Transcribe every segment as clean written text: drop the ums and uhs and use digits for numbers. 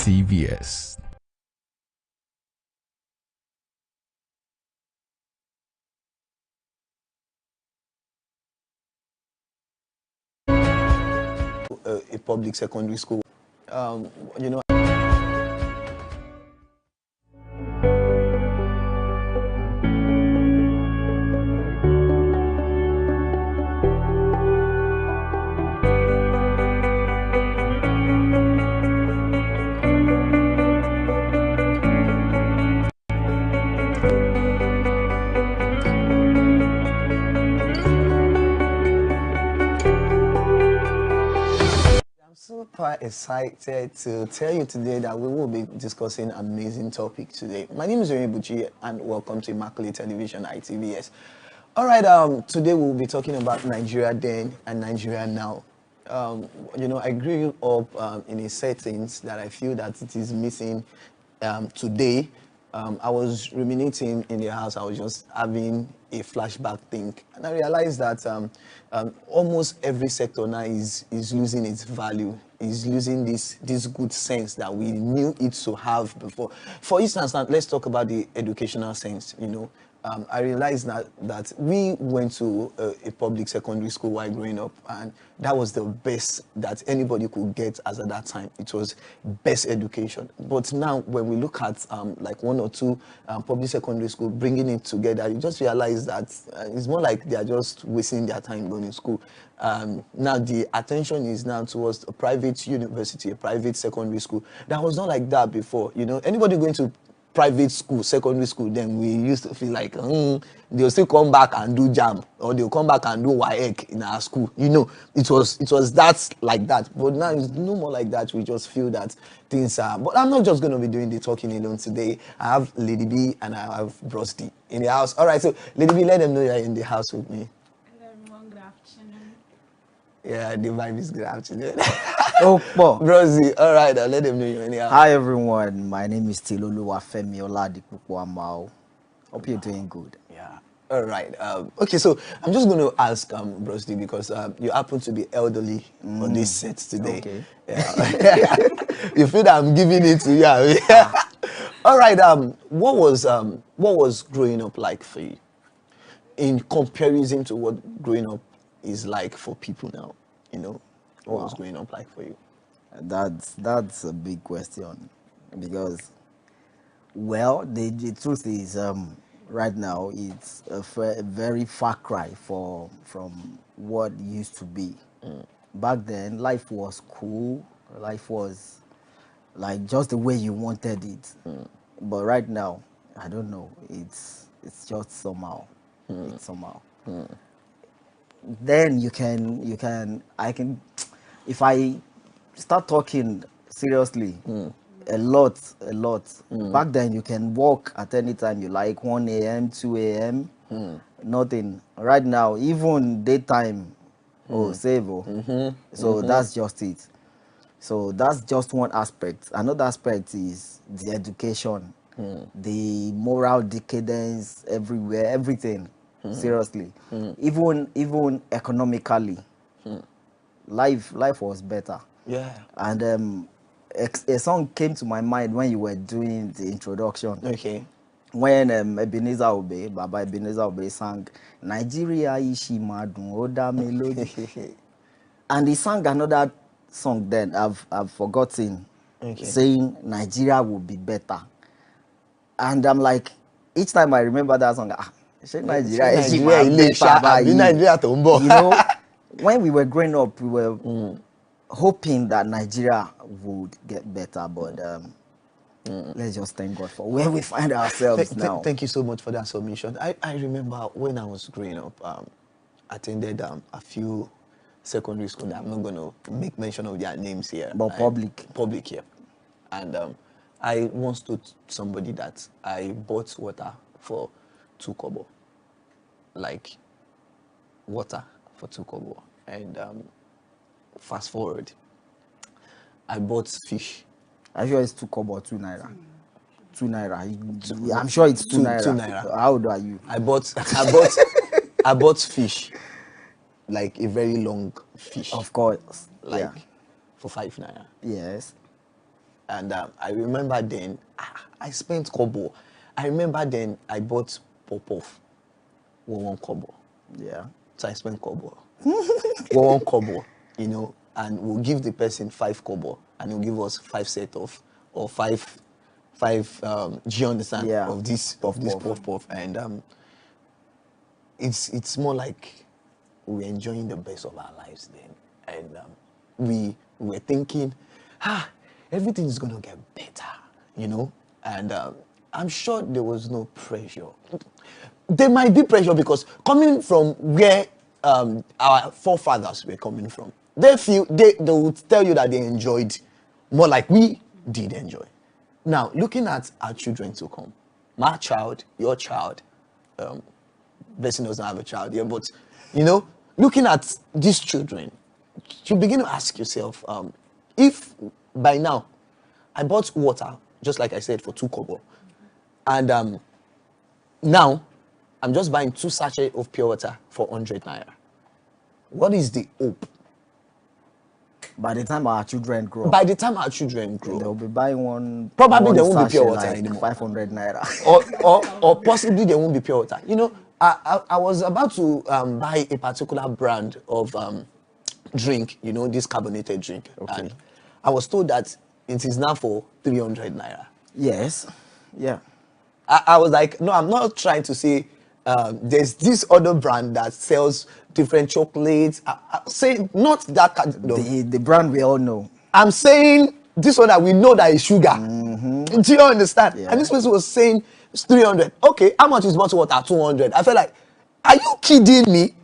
ITVS. A public secondary school. You know, super excited to tell you today that we will be discussing an amazing topic today. My name is Remy Buchi and welcome to Immaculate Television ITVS. All right, today we'll be talking about Nigeria then and Nigeria now. You know, I grew up in a settings that I feel that it is missing today. I was ruminating in the house. I was just having a flashback think, and I realized that almost every sector now is losing its value, is losing this good sense that we knew it to have before. For instance, now let's talk about the educational sense. You know, I realized that we went to a public secondary school while growing up, and that was the best that anybody could get as at that time. It was best education. But now, when we look at like one or two public secondary school, bringing it together, you just realize that it's more like they are just wasting their time going to school. Now the attention is now towards a private university, a private secondary school. That was not like that before. You know, anybody going to private school, secondary school, then we used to feel like they'll still come back and do JAMB, or they'll come back and do WAEC in our school. You know, it was that like that. But now it's no more like that. We just feel that things are. But I'm not just going to be doing the talking alone today. I have Lady B and I have Bros D in the house. All right, so Lady B, let them know you're in the house with me. Hello everyone, good afternoon. Yeah, the vibe is good afternoon. Oh, Paul. Brosy, all right, let them know you're in the house. Hi everyone, my name is Tiloluwafemi Oladipupo Amao. Hope you're doing good. Yeah. All right. Okay, so I'm just going to ask Brosdy, because you happen to be elderly on this set today. Okay. Yeah. You feel that I'm giving it to you. All right. What was growing up like for you, in comparison to what growing up is like for people now? You know, what was growing up like for you? That's a big question, because, well, the truth is, right now it's a very far cry from what used to be. Back then, life was cool. Life was like just the way you wanted it. But right now, I don't know. It's just somehow. It's somehow. Then I can, if I start talking seriously, a lot. Back then you can walk at any time you like, 1 a.m., 2 a.m., nothing. Right now, even daytime, so that's just it. So that's just one aspect. Another aspect is the education, the moral decadence everywhere, everything. Seriously, even economically, life was better. Yeah. And a song came to my mind when you were doing the introduction. Okay. When Ebenezer Obey, Baba Ebenezer Obey sang Nigeria Ishi Madun Oda Melody, and he sang another song. Then I've forgotten, saying Nigeria will be better. And I'm like, each time I remember that song, Nigeria Ishi Madun. You know, when we were growing up, we were hoping that Nigeria would get better, but let's just thank God for where we find ourselves now. Thank you so much for that submission. I remember when I was growing up, attended a few secondary schools. I'm not going to make mention of their names here. But public here. And I once told somebody that I bought water for 2 kobo. Like, water for 2 kobo. And fast forward, I bought fish. I'm sure it's 2 kobo or 2 naira. 2 naira. I'm sure it's 2 naira. 2 naira. How old are you? I bought fish, like a very long fish. Of course. Like Yeah. for 5 naira. Yes. And I remember then, I spent kobo. I remember then I bought pop-off, 1 kobo. Yeah. So I spent kobo. 1 kobo, you know, and we'll give the person 5 kobo, and he'll give us 5 set of, or five, do you understand? Yeah. Of this puff. And it's more like we're enjoying the best of our lives then. And we were thinking, everything is going to get better, you know? And I'm sure there was no pressure. There might be pressure because coming from where our forefathers were coming from, they would tell you that they enjoyed more like we did enjoy. Now, looking at our children to come, my child, your child, Blessing doesn't have a child here, but, you know, looking at these children, you begin to ask yourself, if by now I bought water, just like I said, for 2 kobo, and now I'm just buying 2 sachets of pure water for 100 naira. What is the hope? By the time our children grow, By the time our children grow, they'll be buying one. Probably one there won't be pure sachet water like anymore. 500 naira. or possibly there won't be pure water. You know, I was about to buy a particular brand of drink, you know, this carbonated drink. Okay. And I was told that it is now for 300 naira. Yes. Yeah. I was like, no, I'm not trying to say there's this other brand that sells different chocolates. I say not that kind of. The brand we all know. I'm saying this one that we know that is sugar. Do you understand? Yeah. And this person was saying it's 300. Okay, how much is bottled water? 200. I felt like, are you kidding me?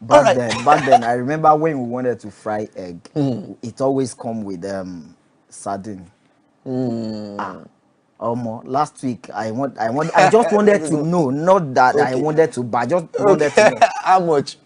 Back then, I remember when we wanted to fry egg, it always come with sardine. Last week I just wanted to know, not that I Okay. wanted to buy, just wanted to know. How much?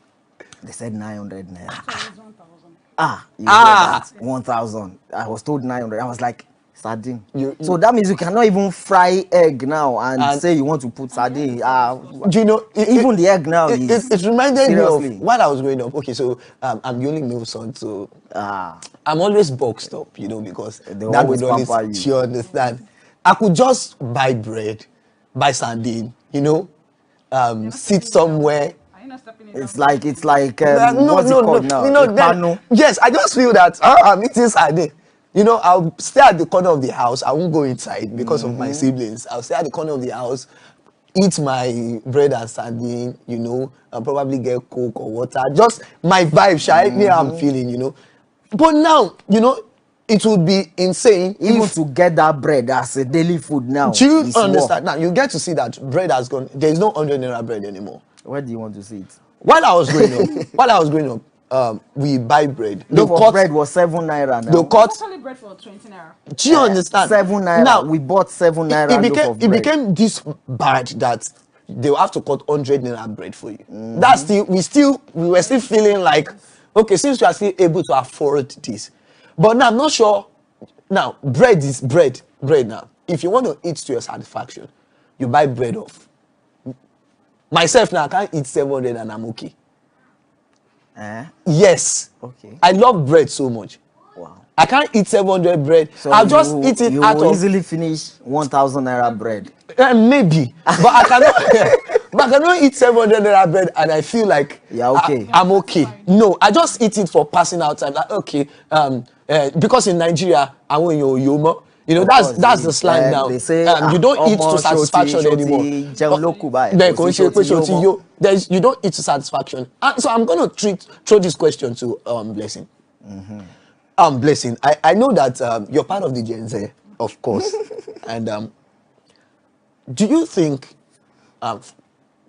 They said 900 naira. So it's 1,000. You get that? 1,000. I was told 900. I was like, sardine. So that means you cannot even fry egg now and say you want to put sardine. Do you know? Even the egg now is It reminded seriously. me of while I was growing up. Okay, so I'm the only male son, so I'm always boxed up, you know, because They that always would always, pamper you. you understand. I could just buy bread, buy sardine, you know, sit somewhere. Are you not stepping in? It's like what's it No, called now? you know, Ipanu. yes, I just feel that I'm eating sardine. You know, I'll stay at the corner of the house. I won't go inside because of my siblings. I'll stay at the corner of the house, eat my bread and sardine, you know, and probably get Coke or water. Just my vibe, shy, me how I'm feeling, you know. But now, you know, it would be insane Even if, to get that bread as a daily food now. do you is understand? Now, you get to see that bread has gone. There is no 100 naira bread anymore. Where do you want to see it? While I was growing up, we buy bread. Loaf of bread was 7 naira now. They'll cut. Totally bread for 20 naira. Do you understand? 7 naira. Now, We bought 7 naira loaf of it bread. became this bad that they'll have to cut 100 naira bread for you. That's still, we were still feeling like, okay, since we are still able to afford this. But now I'm not sure. Now, bread is bread now. If you want to eat to your satisfaction, you buy bread off. Myself now, I can't eat 700 and I'm okay. Yes. Okay. I love bread so much. Wow. I can't eat 700 bread. So I'll just eat it you out will of easily finish 1,000 naira bread. maybe, but I cannot. But I cannot eat 700 naira bread and I feel like okay. I'm okay. No, I just eat it for passing out time. Like, okay, because in Nigeria, I want your yomo. You know, that's the slang now. They say you don't eat to satisfaction anymore. You don't eat to satisfaction. So I'm going to throw this question to Blessing. Blessing, I know that you're part of the Gen Z, of course. And do you think,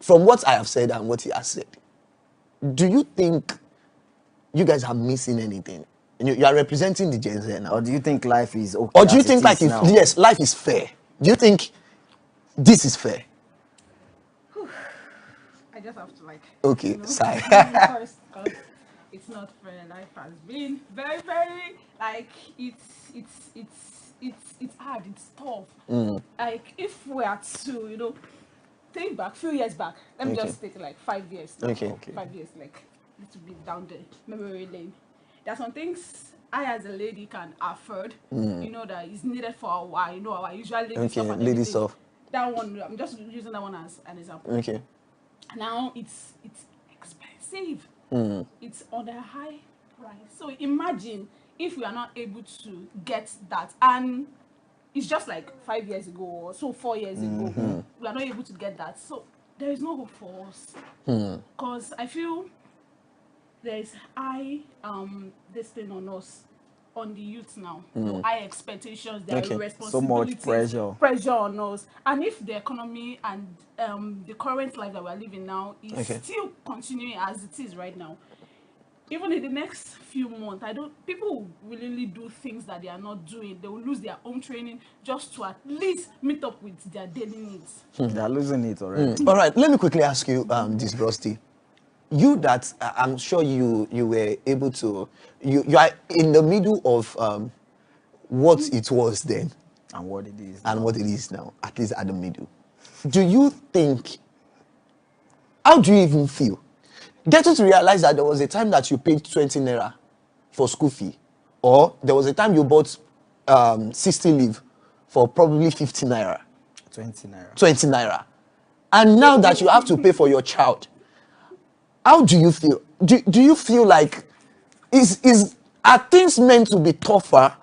from what I have said and what he has said, do you think you guys are missing anything? You are representing the Gen Z now. Or do you think life is okay? Or do you think like now? yes, life is fair? Do you think this is fair? I just have to like. Okay, sigh. First, because it's not fair. Life has been very, very like it's hard. It's tough. Like if we are to think back, few years back. Let me just take like 5 years. Okay. 5 years, like little bit down the memory lane. There are some things I as a lady can afford, you know, that is needed for our, you know, our usual lady Okay, stuff and lady everything. stuff. That one, I'm just using that one as an example. Okay. Now it's expensive. It's on a high price. So imagine if we are not able to get that, and it's just like 5 years ago or so 4 years ago, we are not able to get that. So there is no hope for us, because I feel there is high this thing on us, on the youth now. No, high expectations, there Okay. are So much responsibilities, pressure. on us. And if the economy and the current life that we're living now is Okay. still continuing as it is right now, even in the next few months, people will willingly do things that they are not doing. They will lose their own training just to at least meet up with their daily needs. They are losing it already. All right, let me quickly ask you this, Rusty. You that I'm sure you were able to, you are in the middle of what it was then And what it is. and what it is now, at least at the middle. Do you think, how do you even feel? Getting to realize that there was a time that you paid 20 naira for school fee, or there was a time you bought 60 leave for probably 50 naira, 20 naira. 20 naira. And now that you have to pay for your child, how do you feel? Do you feel like are things meant to be tougher,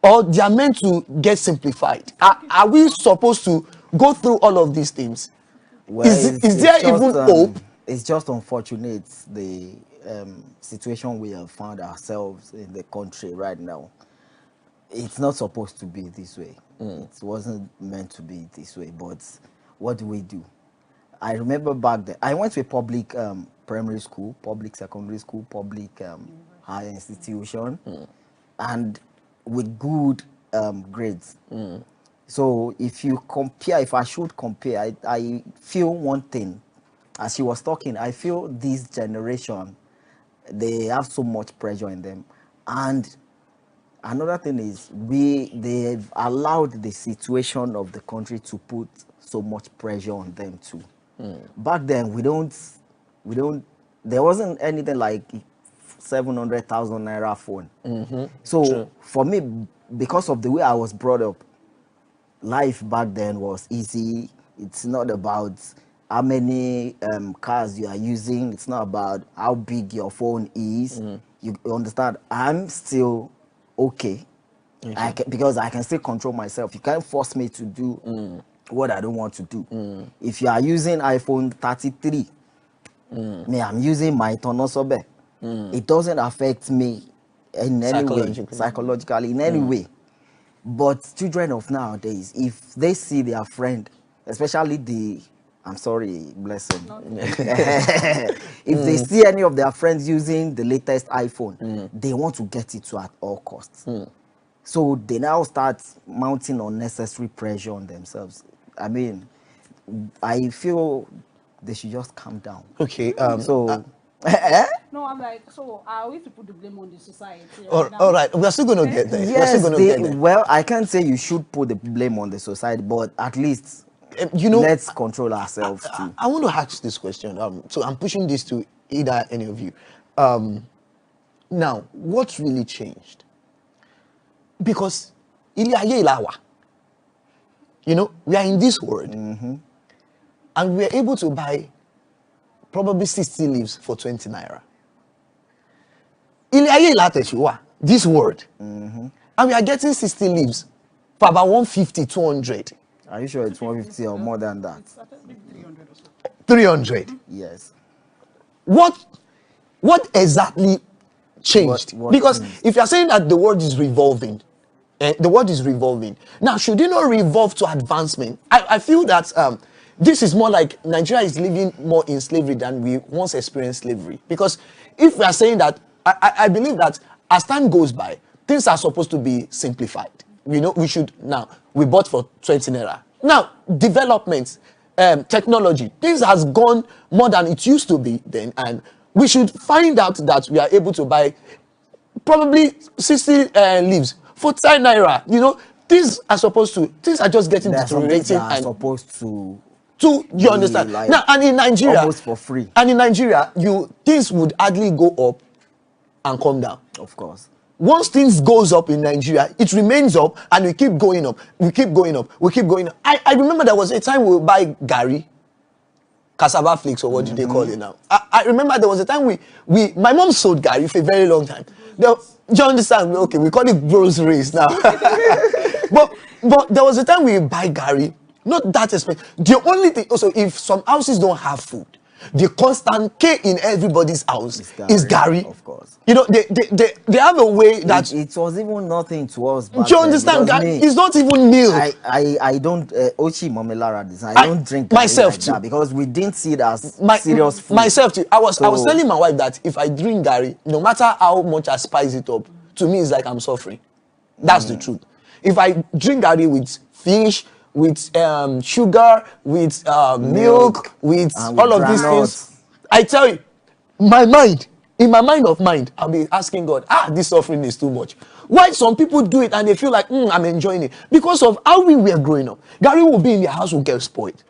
or they are meant to get simplified? Are we supposed to go through all of these things? Well, Is there even hope? It's just unfortunate the situation we have found ourselves in the country right now. It's not supposed to be this way. It wasn't meant to be this way. But what do we do? I remember back then, I went to a public primary school, public secondary school, public higher institution, and with good grades. So if you compare, if I should compare, I feel one thing. As she was talking, I feel this generation, they have so much pressure in them. And another thing is they've allowed the situation of the country to put so much pressure on them too. Back then, there wasn't anything like 700,000 naira phone. So True. for me, because of the way I was brought up, life back then was easy. It's not about how many cars you are using. It's not about how big your phone is. You understand? I'm still okay. Because I can still control myself. You can't force me to do what I don't want to do. If you are using iPhone 33, me, I'm using my Tonosobe. It doesn't affect me in any way, psychologically, in any way. But children of nowadays, if they see their friend, especially I'm sorry, bless them. If they see any of their friends using the latest iPhone, they want to get it at all costs. So they now start mounting unnecessary pressure on themselves. I mean, I feel they should just calm down. Okay. No, I'm like, so are we to put the blame on the society? All right. We're still going to get there. Yes, we're still going to get there. well, I can't say you should put the blame on the society, but at least let's control ourselves too. I want to ask this question. So I'm pushing this to either any of you. Now, what's really changed? Because we are in this world, and we are able to buy probably 60 leaves for 20 naira. This world, and we are getting 60 leaves for about 150, 200. Are you sure it's 150 or more than that? It's 300 or so. 300. Yes. What exactly changed? What Because changed? if you're saying that the world is revolving, now should it not revolve to advancement? I feel that this is more like Nigeria is living more in slavery than we once experienced slavery. Because if we are saying that, I believe that as time goes by, things are supposed to be simplified. We bought for 20 naira. Now, development, technology, things has gone more than it used to be then, and we should find out that we are able to buy probably 60 leaves for 10 naira. Things are just getting There are some things deteriorating that are and supposed to you understand like now. And in Nigeria, almost for free. and in Nigeria, things would hardly go up and come down. Of course. once things goes up in Nigeria, it remains up and we keep going up. We keep going up. We keep going up. I remember there was a time we would buy Gary, cassava flakes, or what do they call it now? I remember there was a time my mom sold Gary for a very long time. Do you understand? Okay, we call it groceries now. but there was a time we buy Gary, not that expensive. The only thing also, if some houses don't have food, the constant K in everybody's house is Gary. Of course. You know, they have a way that it was even nothing to us back do you understand? then, It's not even milk. I don't Ochi Momelara this. I don't drink myself like too that because we didn't see it as serious food. Myself too. I was telling my wife that if I drink Gary, no matter how much I spice it up, to me it's like I'm suffering. That's the truth. If I drink Gary with fish, with sugar, with milk, with all of these things, I tell you, in my mind of mind, I'll be asking God, this suffering is too much. Why some people do it and they feel like, I'm enjoying it? Because of how we were growing up. Gary will be in the house, will get spoiled.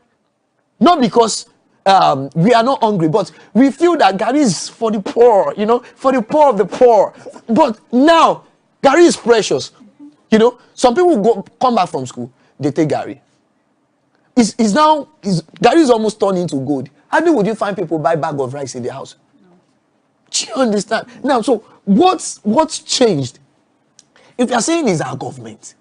Not because we are not hungry, but we feel that Gary is for the poor, you know, for the poor of the poor. But now, Gary is precious. You know, some people come back from school, they take Gary. Gary is almost turned into gold. How would you find people buy bag of rice in the house? No. Do you understand? Now, so what's changed? If you're saying it's our government,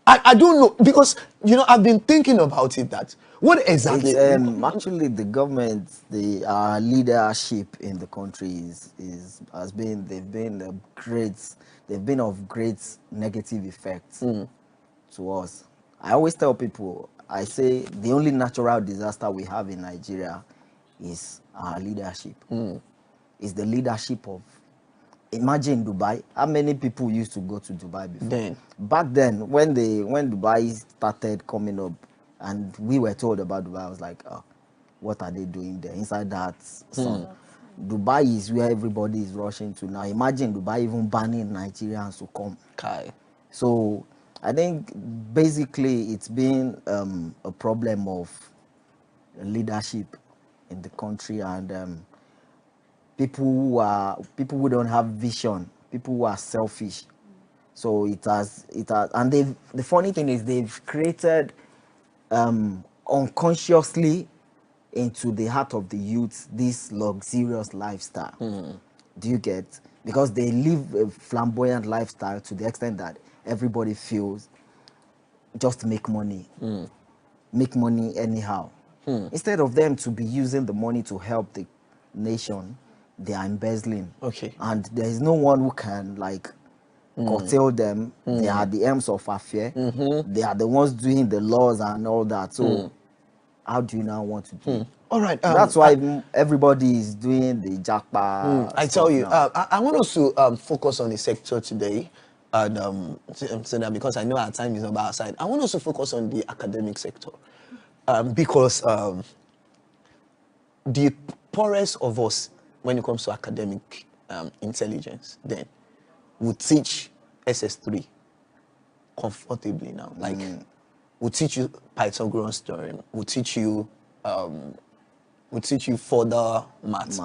I don't know, because, you know, I've been thinking about it, that what exactly... actually, the government, our leadership in the country they've been of great negative effects to us. I always tell people, I say the only natural disaster we have in Nigeria is our leadership. It's the leadership of, imagine Dubai. How many people used to go to Dubai before? Back then, when Dubai started coming up, and we were told about Dubai, I was like, what are they doing there inside that sun? Dubai is where everybody is rushing to now. Imagine Dubai even banning Nigerians to come. So I think basically it's been a problem of leadership in the country, and people who don't have vision, people who are selfish. So it has, and the funny thing is they've created unconsciously into the heart of the youth this luxurious lifestyle. Do you get? Because they live a flamboyant lifestyle to the extent that everybody feels just make money anyhow. Instead of them to be using the money to help the nation, they are embezzling. And there is no one who can curtail them. They are the M's of affair. They are the ones doing the laws and all that. So how do you now want to do it? All right. That's why everybody is doing the jackpot. I tell you, I want us to focus on the sector today. And so that because I know our time is about our side, I want us to focus on the academic sector. Because the poorest of us, when it comes to academic intelligence, then will teach SS3 comfortably now. Like, we'll teach you Pythagorean theorem, we'll teach you further maths.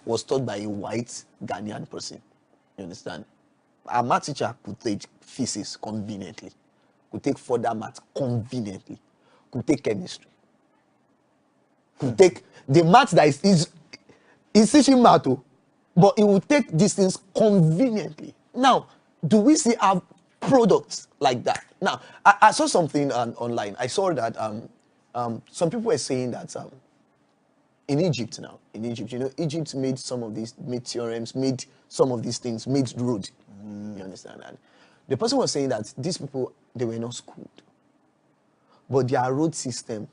Was taught by a white Ghanaian person. You understand? Our math teacher could take physics conveniently, could take further math conveniently, could take chemistry, could take the math that is teaching math, but it will take these things conveniently. Now, do we see our products like that? Now, I saw something online. I saw that some people were saying that in Egypt, you know, Egypt made theorems, made some of these things, made road. You understand? And the person was saying that these people, they were not schooled, but their road system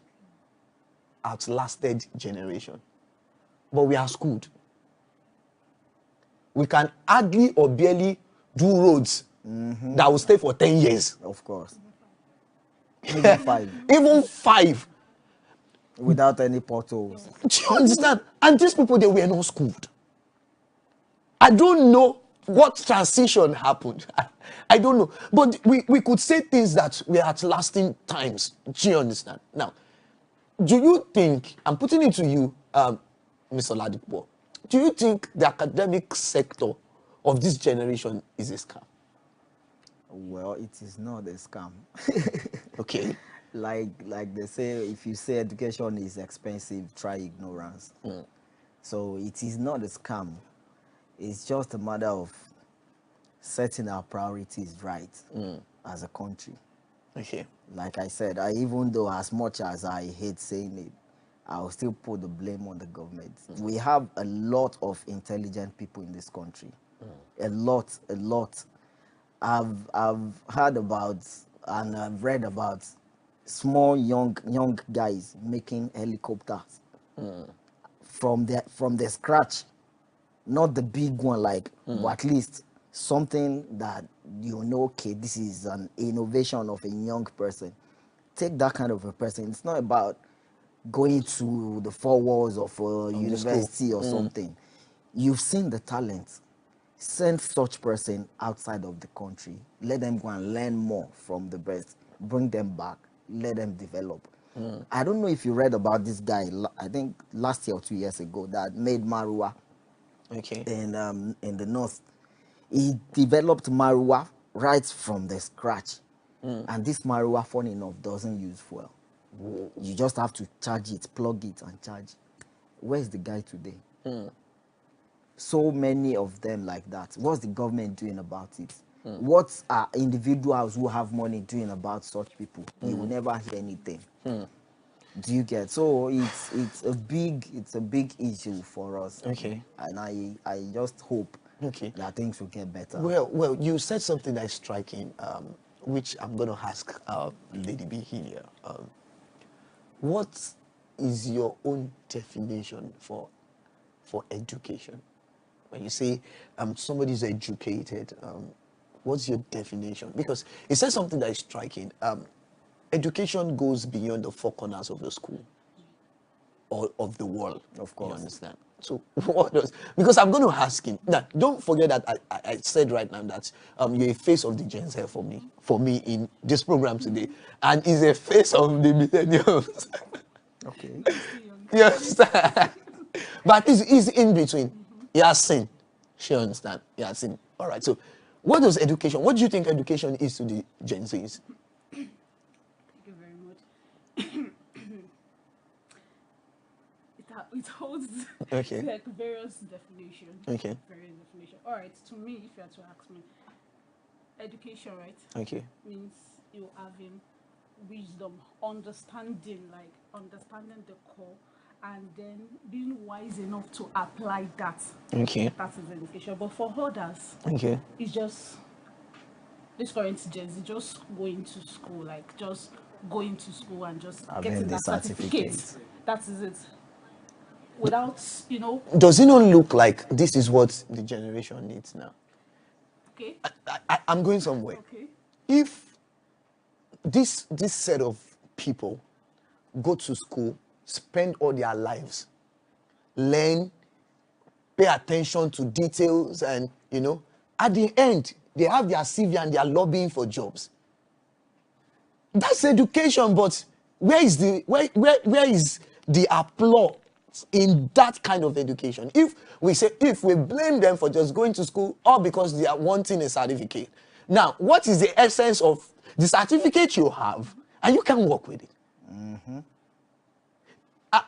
outlasted generation. But we are schooled. We can hardly or barely do roads that will stay for 10 years. Of course. Even 5. Even 5. without any potholes. Do you understand? And these people, they were not schooled. I don't know what transition happened. I don't know. But we could say things that were at lasting times. Do you understand? Now, do you think, I'm putting it to you, Mr. Ladipo, do you think the academic sector of this generation is a scam? Well, it is not a scam. Okay. Like they say, if you say education is expensive, try ignorance. So it is not a scam. It's just a matter of setting our priorities right as a country. Okay. Like I said, even though as much as I hate saying it, I'll still put the blame on the government. We have a lot of intelligent people in this country. A lot. I've heard about and I've read about small young guys making helicopters from the scratch, not the big one but at least something that okay, this is an innovation of a young person. Take that kind of a person. It's not about going to the four walls of a university or something. You've seen the talent. Send such person outside of the country. Let them go and learn more from the best. Bring them back. Let them develop. I don't know if you read about this guy, I think last year or 2 years ago, that made Marua in the north. He developed Marua right from the scratch. And this Marua, funny enough, doesn't use fuel. You just have to charge it, plug it and charge. Where's the guy today? So many of them like that. What's the government doing about it? What are individuals who have money doing about such people? You will never hear anything. Do you get? So it's a big issue for us. Okay. And I just hope that things will get better. Well, you said something that's striking, which I'm going to ask Lady B here. What is your own definition for education? When you say somebody's educated, what's your definition? Because it says something that is striking. Education goes beyond the four corners of the school or of the world. Of course. You understand? So what does... Because I'm going to ask him. Now, don't forget that I said right now that you're a face of the Gen Z for me in this program today. And is a face of the millennials. Okay. You understand? But he's in between. He has seen. She understand. He has seen. All right. So what do you think education is to the Gen Zs? Thank you very much. It holds like various definitions. Okay. Various definitions. All right. To me, if you had to ask me, education, right? Okay. Means you having wisdom, understanding the core, and then being wise enough to apply that. Okay. That is education. But for others, it's just this current Gen Z just going to school, just going to school and just getting that certificate. That is it. Without, Does it not look like this is what the generation needs now? Okay. I'm going somewhere. Okay. If this set of people go to school, spend all their lives, learn, pay attention to details, and at the end they have their CV and they are lobbying for jobs. That's education, but where is the applause in that kind of education? If we blame them for just going to school or because they are wanting a certificate, now what is the essence of the certificate you have and you can work with it?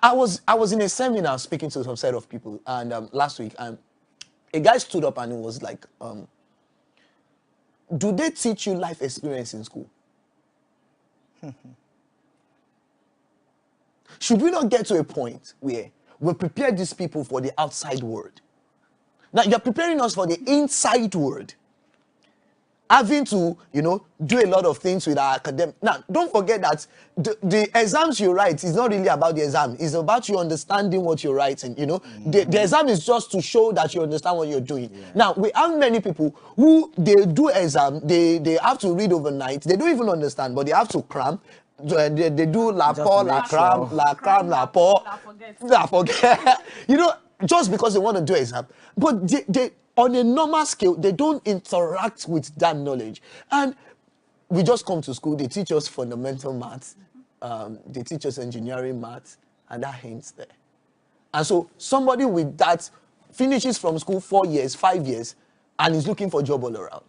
I was in a seminar speaking to some set of people, and last week, and a guy stood up and he was like, do they teach you life experience in school? Should we not get to a point where we prepare these people for the outside world? Now you're preparing us for the inside world. Having to, do a lot of things with our academic. Now, don't forget that the exams you write is not really about the exam. It's about you understanding what you're writing, The exam is just to show that you understand what you're doing. Yeah. Now, we have many people who, they do exam, they have to read overnight. They don't even understand, but they have to cram. They do la Just por, to la make cram, sure. la cram, la por, La forget. la forget. You know, just because they want to do exam, but they on a normal scale they don't interact with that knowledge. And we just come to school. They teach us fundamental maths, they teach us engineering maths, and that ends there. And so somebody with that finishes from school 4 years, 5 years, and is looking for a job all around.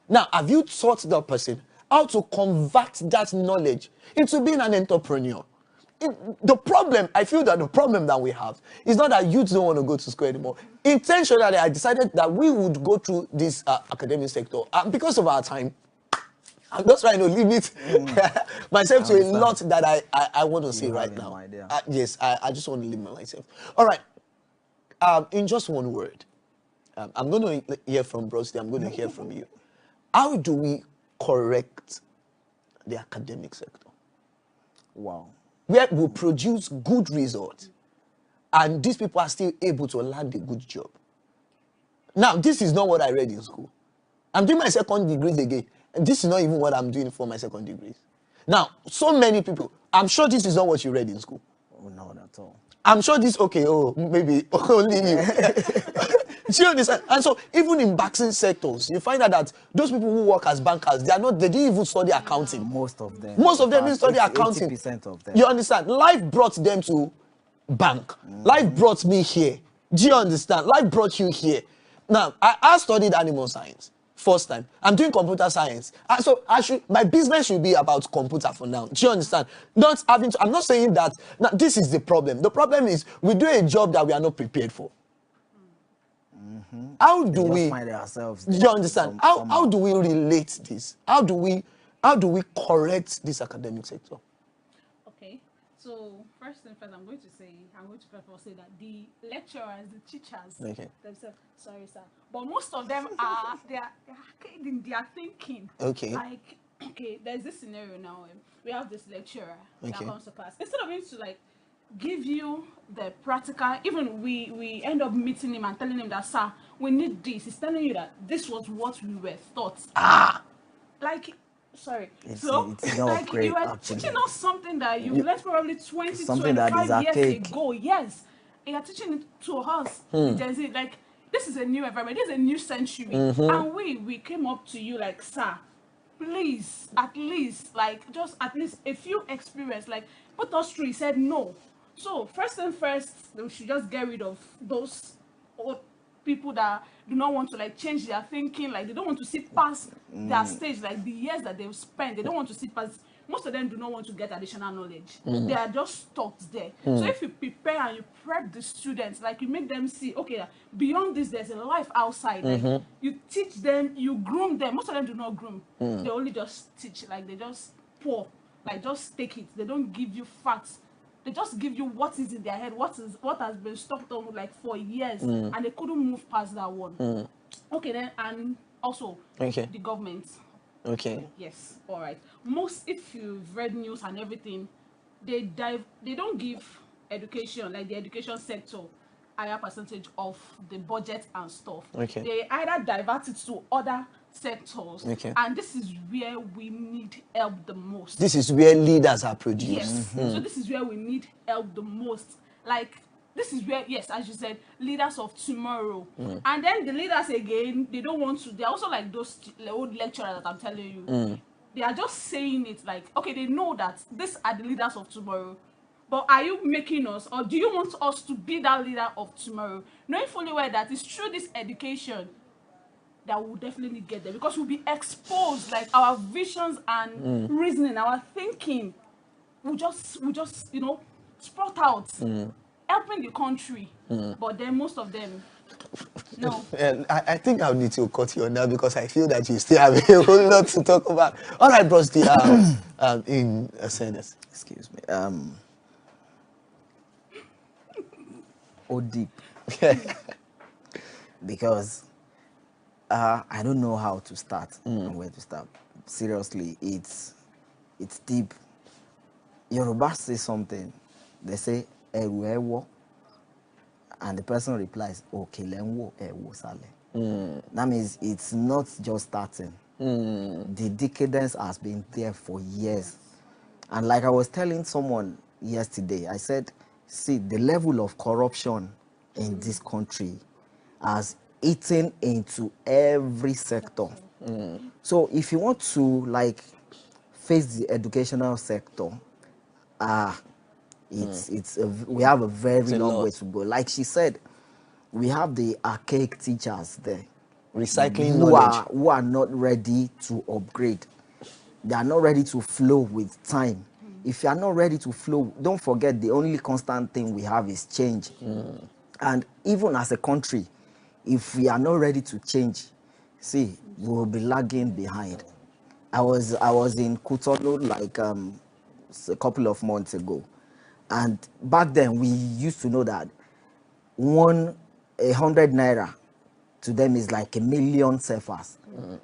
Now, have you taught that person how to convert that knowledge into being an entrepreneur? I feel that the problem that we have is not that youths don't want to go to school anymore. Intentionally, I decided that we would go through this academic sector. And because of our time, I'm just trying to limit myself to a understand. lot that I want to say have right in now. mind, yeah. Yes, I just want to limit myself. All right. In just one word, I'm going to hear from Brosty. I'm going to hear from you. How do we correct the academic sector Wow. where we produce good results and these people are still able to land a good job? Now, this is not what I read in school. I'm doing my second degrees again. And this is not even what I'm doing for my second degrees. Now, so many people, I'm sure this is not what you read in school. Oh, no, not at all. I'm sure this, okay, oh, maybe only you. Do you understand? And so, even in banking sectors, you find out that those people who work as bankers, they didn't even study accounting. Most of them. Most of them In didn't study fact, accounting. 80% of them. You understand? Life brought them to bank. Life brought me here. Do you understand? Life brought you here. Now, I studied animal science first time. I'm doing computer science. So my business should be about computer for now. Do you understand? Not having to, I'm not saying that. Now, this is the problem. The problem is we do a job that we are not prepared for. How do just we find ourselves do there you understand? How somehow. do we relate this? How do we correct this academic sector? Okay, so first and first, I'm going to first of all say that the lecturers, the teachers Okay. themselves, sorry, sir, but most of them they're arcade in their thinking. Okay. Like, okay, there's this scenario now. We have this lecturer that Okay. comes to class. Instead of him to like give you the practical, even we end up meeting him and telling him that, sir, we need this. He's telling you that this was what we were taught. Like, sorry. It's So, not like, great, you were actually. teaching us something that you learned probably 20, Something that is 25 years archaic. ago. Yes. And you're teaching it to us. Gen Z. Like, this is a new environment. This is a new century. And we came up to you like, sir, please, at least, like, just at least a few experience. Like, put us through. He said no. So, first and first, we should just get rid of those old people that do not want to like change their thinking, like they don't want to see past their stage, like the years that they've spent, they don't want to see past. Most of them do not want to get additional knowledge. They are just stuck there. So if you prepare and you prep the students, like you make them see, okay, beyond this there's a life outside. Like you teach them, you groom them. Most of them do not groom. They only just teach, like they just pour, like just take it. They don't give you facts. They just give you what is in their head, what has been stuck on like for years, and they couldn't move past that one. Okay, then, and also Okay. the government. Okay. Yes, all right. Most, if you've read news and everything, they don't give education, like the education sector, higher percentage of the budget and stuff. Okay. They either divert it to other sectors, Okay. and this is where we need help the most. This is where leaders are produced. Yes. So this is where we need help the most. Like, this is where, yes, as you said, leaders of tomorrow. And then the leaders again, they don't want to. They're also like those old lecturers that I'm telling you. They are just saying it like, okay, they know that these are the leaders of tomorrow. But are you making us, or do you want us to be that leader of tomorrow? Knowing fully well that it's through this education that will definitely get there, because we'll be exposed, like our visions and reasoning, our thinking will just sprout out, helping the country. But then most of them, no. And I think I'll need to cut you on that because I feel that you still have a whole lot to talk about. All right, Brosty, in SNS. Excuse me. Deep. Because I don't know how to start and where to start. Seriously, it's deep. Yoruba say something. They say "Ẹrù ẹ wọ̀," and the person replies, "Òkèlè ń wò, ẹ wò sálẹ̀." That means it's not just starting. The decadence has been there for years. And like I was telling someone yesterday, I said, see, the level of corruption in this country has eaten into every sector. So if you want to like face the educational sector, we have a very a long lot. way to go. Like she said, we have the archaic teachers there Recycling who knowledge. who are not ready to upgrade. They are not ready to flow with time. If you are not ready to flow, don't forget the only constant thing we have is change. And even as a country, if we are not ready to change, see, we will be lagging behind. I was in Cotonou like a couple of months ago, and back then we used to know that 100 naira to them is like a million cefas.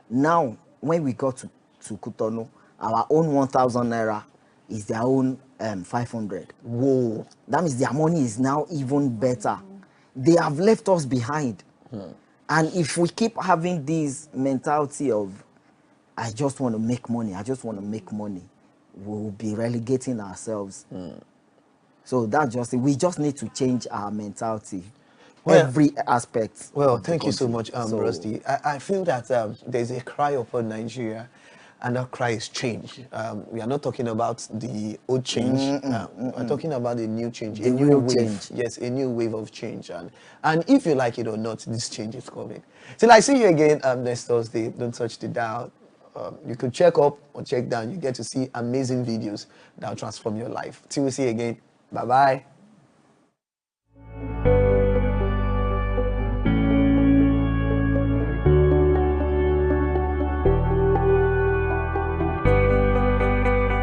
Now, when we got to Cotonou, our own 1,000 naira is their own 500. Whoa. That means their money is now even better. They have left us behind. And if we keep having this mentality of, I just want to make money, I just want to make money, we'll be relegating ourselves. So that's just it. We just need to change our mentality. Well- Every aspect. Well, of the thank you so country. much, So, Rusty. I feel that there's a cry upon Nigeria, and that cry is change. We are not talking about the old change. We're talking about a new change, The a new real wave. change. Yes, a new wave of change. And if you like it or not, this change is coming. Till I see you again next Thursday, don't touch the dial. You could check up or check down. You get to see amazing videos that will transform your life. Till we see you again. Bye-bye.